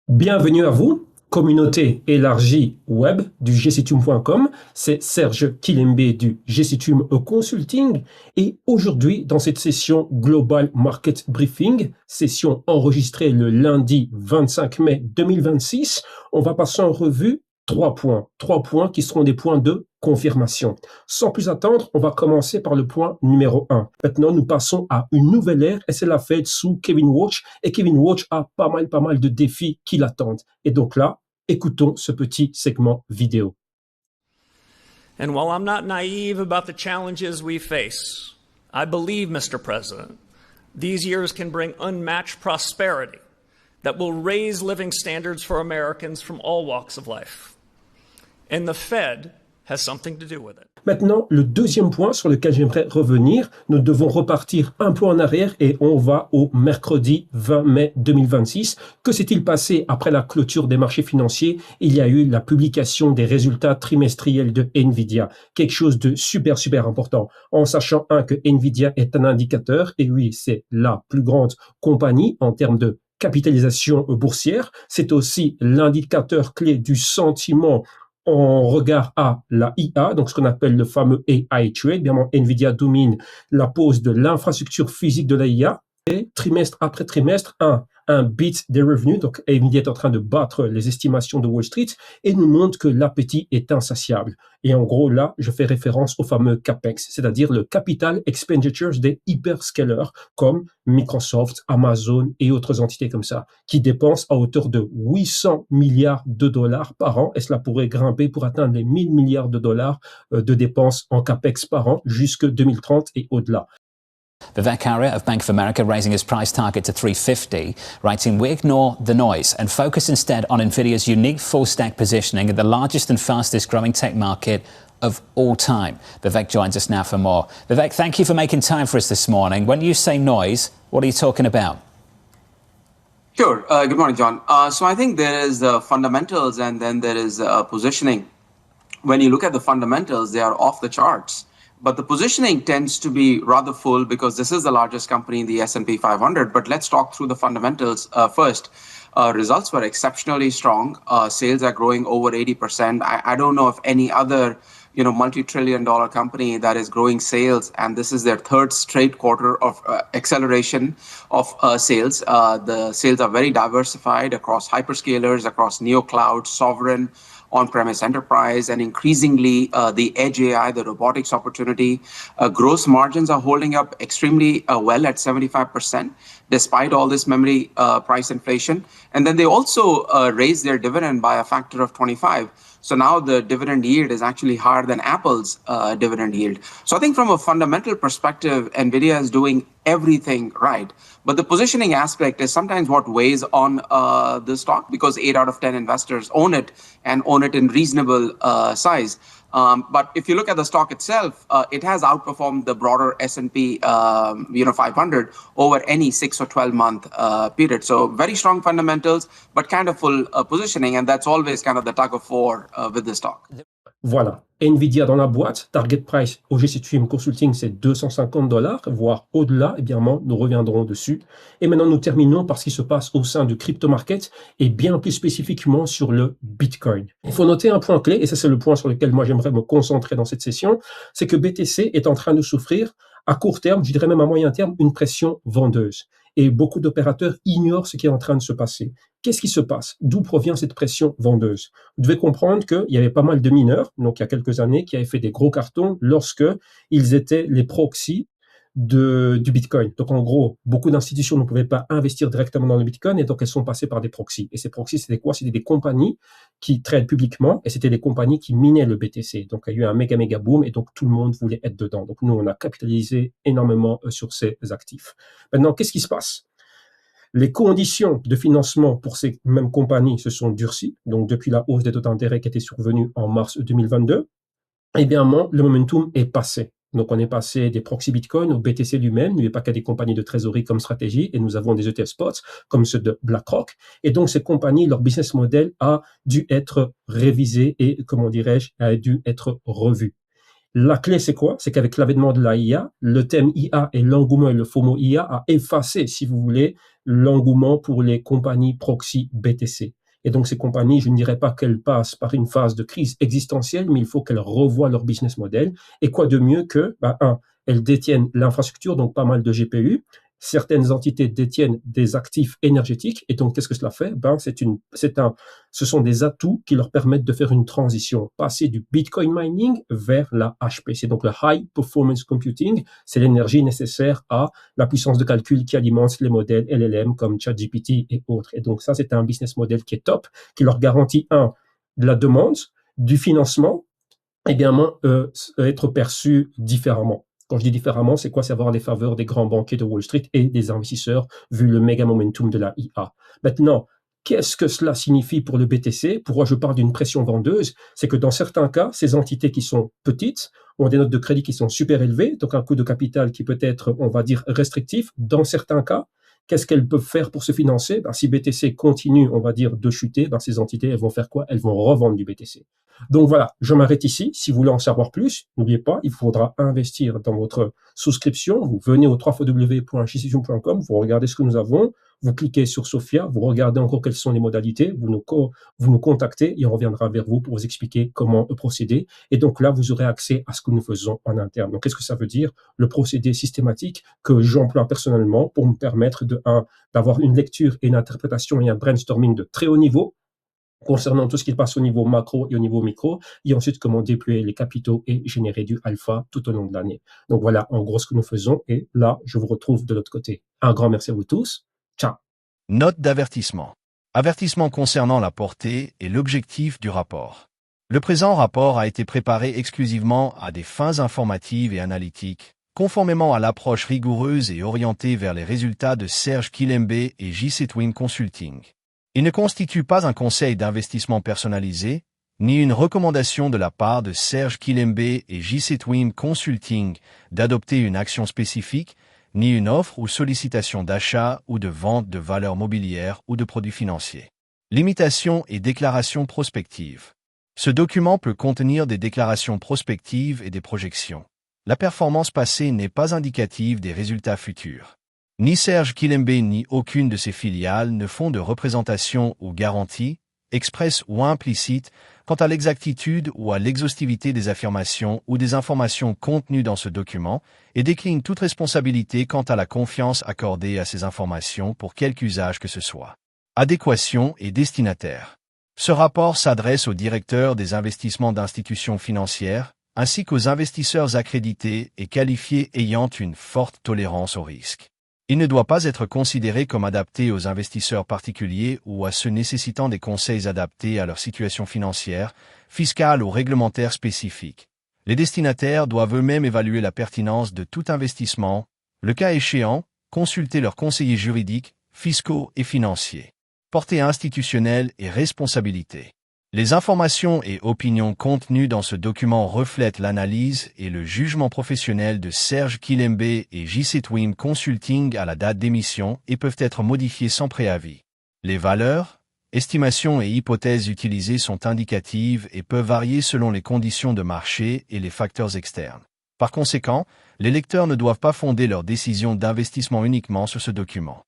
Bienvenue à vous, communauté élargie web du gctume.com. C'est Serge Kilembe du gctume Consulting et aujourd'hui dans cette session Global Market Briefing, session enregistrée le lundi 25 mai 2026, on va passer en revue trois points qui seront des points de confirmation. Sans plus attendre, on va commencer par le point numéro 1. Maintenant, nous passons à une nouvelle ère et c'est la fête sous Kevin Watch. Et Kevin Watch a pas mal de défis qui l'attendent. Et donc là, écoutons ce petit segment vidéo. And while I'm not naive about the challenges we face, I believe, Mr. President, these years can bring unmatched prosperity that will raise living standards for Americans from all walks of life. And the Fed has something to do with it. Maintenant, le deuxième point sur lequel j'aimerais revenir, nous devons repartir un peu en arrière et on va au mercredi 20 mai 2026. Que s'est-il passé après la clôture des marchés financiers? Il y a eu la publication des résultats trimestriels de Nvidia, quelque chose de super important, en sachant que Nvidia est un indicateur, et oui, c'est la plus grande compagnie en termes de capitalisation boursière. C'est aussi l'indicateur clé du sentiment en regard à la IA, donc ce qu'on appelle le fameux AI trade. Bien évidemment, Nvidia domine la pose de l'infrastructure physique de la IA et trimestre après trimestre, un beat des revenus. Donc, Nvidia est en train de battre les estimations de Wall Street et nous montre que l'appétit est insatiable. Et en gros, là, je fais référence au fameux CAPEX, c'est-à-dire le Capital Expenditures des hyperscalers comme Microsoft, Amazon et autres entités comme ça, qui dépensent à hauteur de 800 milliards de dollars par an et cela pourrait grimper pour atteindre les 1000 milliards de dollars de dépenses en CAPEX par an jusque 2030 et au-delà. Vivek Arya of Bank of America raising his price target to 350, writing, "We ignore the noise and focus instead on Nvidia's unique full-stack positioning at the largest and fastest growing tech market of all time." Vivek joins us now for more. Vivek, thank you for making time for us this morning. When you say noise, what are you talking about? Sure. Good morning, John. So I think there is fundamentals and then there is positioning. When you look at the fundamentals, they are off the charts. But the positioning tends to be rather full because this is the largest company in the S&P 500. But let's talk through the fundamentals first. Results were exceptionally strong. Sales are growing over 80%. I don't know of any other multi-trillion-dollar company that is growing sales, and this is their third straight quarter of acceleration of sales. The sales are very diversified across hyperscalers, across neo-cloud, sovereign, on-premise enterprise, and increasingly the edge AI, the robotics opportunity. Gross margins are holding up extremely well at 75%, despite all this memory price inflation. And then they also raised their dividend by a factor of 25. So now the dividend yield is actually higher than Apple's dividend yield. So I think from a fundamental perspective, NVIDIA is doing everything right. But the positioning aspect is sometimes what weighs on the stock because 8 out of 10 investors own it and own it in reasonable size. But if you look at the stock itself, it has outperformed the broader S&P 500 over any 6 or 12-month period. So very strong fundamentals, but kind of full positioning. And that's always kind of the tug of war with the stock. Voilà, Nvidia dans la boîte, target price au gctume Consulting c'est 250 $, voire au-delà, et bien nous reviendrons dessus. Et maintenant nous terminons par ce qui se passe au sein du crypto market et bien plus spécifiquement sur le Bitcoin. Il faut noter un point clé, et ça c'est le point sur lequel moi j'aimerais me concentrer dans cette session, c'est que BTC est en train de souffrir à court terme, je dirais même à moyen terme, une pression vendeuse. Et beaucoup d'opérateurs ignorent ce qui est en train de se passer. Qu'est-ce qui se passe? D'où provient cette pression vendeuse? Vous devez comprendre qu'il y avait pas mal de mineurs, donc il y a quelques années, qui avaient fait des gros cartons lorsque ils étaient les proxys du Bitcoin. Donc en gros, beaucoup d'institutions ne pouvaient pas investir directement dans le Bitcoin et donc elles sont passées par des proxys. Et ces proxys, c'était quoi? C'était des compagnies qui traitent publiquement et c'était des compagnies qui minaient le BTC. Donc il y a eu un méga boom et donc tout le monde voulait être dedans. Donc nous, on a capitalisé énormément sur ces actifs. Maintenant, qu'est-ce qui se passe? Les conditions de financement pour ces mêmes compagnies se sont durcies. Donc depuis la hausse des taux d'intérêt qui était survenue en mars 2022, eh bien le momentum est passé. Donc, on est passé des proxy Bitcoin au BTC lui-même. Il n'y a pas qu'à des compagnies de trésorerie comme stratégie et nous avons des ETF spots comme ceux de BlackRock. Et donc, ces compagnies, leur business model a dû être révisé et, comment dirais-je, a dû être revu. La clé, c'est quoi? C'est qu'avec l'avènement de la IA, le thème IA et l'engouement et le FOMO IA a effacé, si vous voulez, l'engouement pour les compagnies proxy BTC. Et donc, ces compagnies, je ne dirais pas qu'elles passent par une phase de crise existentielle, mais il faut qu'elles revoient leur business model. Et quoi de mieux que, elles détiennent l'infrastructure, donc pas mal de GPU. Certaines entités détiennent des actifs énergétiques. Et donc, qu'est-ce que cela fait? Ce sont des atouts qui leur permettent de faire une transition, passer du Bitcoin mining vers la HPC. Donc, le High Performance Computing, c'est l'énergie nécessaire à la puissance de calcul qui alimente les modèles LLM comme ChatGPT et autres. Et donc, ça, c'est un business model qui est top, qui leur garantit, de la demande, du financement, et bien, être perçu différemment. Quand je dis différemment, c'est quoi? C'est avoir les faveurs des grands banquiers de Wall Street et des investisseurs, vu le méga momentum de la IA. Maintenant, qu'est-ce que cela signifie pour le BTC? Pourquoi je parle d'une pression vendeuse? C'est que dans certains cas, ces entités qui sont petites ont des notes de crédit qui sont super élevées, donc un coût de capital qui peut être, on va dire, restrictif. Dans certains cas, qu'est-ce qu'elles peuvent faire pour se financer? Si BTC continue, on va dire, de chuter, ces entités, elles vont faire quoi? Elles vont revendre du BTC. Donc voilà, je m'arrête ici. Si vous voulez en savoir plus, n'oubliez pas, il faudra investir dans votre souscription. Vous venez au www.jcfusion.com, vous regardez ce que nous avons, vous cliquez sur Sophia, vous regardez encore quelles sont les modalités, vous nous contactez et on reviendra vers vous pour vous expliquer comment procéder. Et donc là, vous aurez accès à ce que nous faisons en interne. Donc qu'est-ce que ça veut dire? Le procédé systématique que j'emploie personnellement pour me permettre d'avoir une lecture et une interprétation et un brainstorming de très haut niveau concernant tout ce qui passe au niveau macro et au niveau micro, et ensuite comment déployer les capitaux et générer du alpha tout au long de l'année. Donc voilà en gros ce que nous faisons, et là, je vous retrouve de l'autre côté. Un grand merci à vous tous. Ciao. Note d'avertissement. Avertissement concernant la portée et l'objectif du rapport. Le présent rapport a été préparé exclusivement à des fins informatives et analytiques, conformément à l'approche rigoureuse et orientée vers les résultats de Serge Kilembe et JC Twin Consulting. Il ne constitue pas un conseil d'investissement personnalisé, ni une recommandation de la part de Serge Kilembe et JC Twin Consulting d'adopter une action spécifique, ni une offre ou sollicitation d'achat ou de vente de valeurs mobilières ou de produits financiers. Limitation et déclaration prospective. Ce document peut contenir des déclarations prospectives et des projections. La performance passée n'est pas indicative des résultats futurs. Ni Serge Kilembe ni aucune de ses filiales ne font de représentation ou garantie, expresse ou implicite, quant à l'exactitude ou à l'exhaustivité des affirmations ou des informations contenues dans ce document et déclinent toute responsabilité quant à la confiance accordée à ces informations pour quelque usage que ce soit. Adéquation et destinataire. Ce rapport s'adresse aux directeurs des investissements d'institutions financières, ainsi qu'aux investisseurs accrédités et qualifiés ayant une forte tolérance au risque. Il ne doit pas être considéré comme adapté aux investisseurs particuliers ou à ceux nécessitant des conseils adaptés à leur situation financière, fiscale ou réglementaire spécifique. Les destinataires doivent eux-mêmes évaluer la pertinence de tout investissement, le cas échéant, consulter leurs conseillers juridiques, fiscaux et financiers. Portée institutionnelle et responsabilité. Les informations et opinions contenues dans ce document reflètent l'analyse et le jugement professionnel de Serge Kilembe et JC Twin Consulting à la date d'émission et peuvent être modifiées sans préavis. Les valeurs, estimations et hypothèses utilisées sont indicatives et peuvent varier selon les conditions de marché et les facteurs externes. Par conséquent, les lecteurs ne doivent pas fonder leurs décisions d'investissement uniquement sur ce document.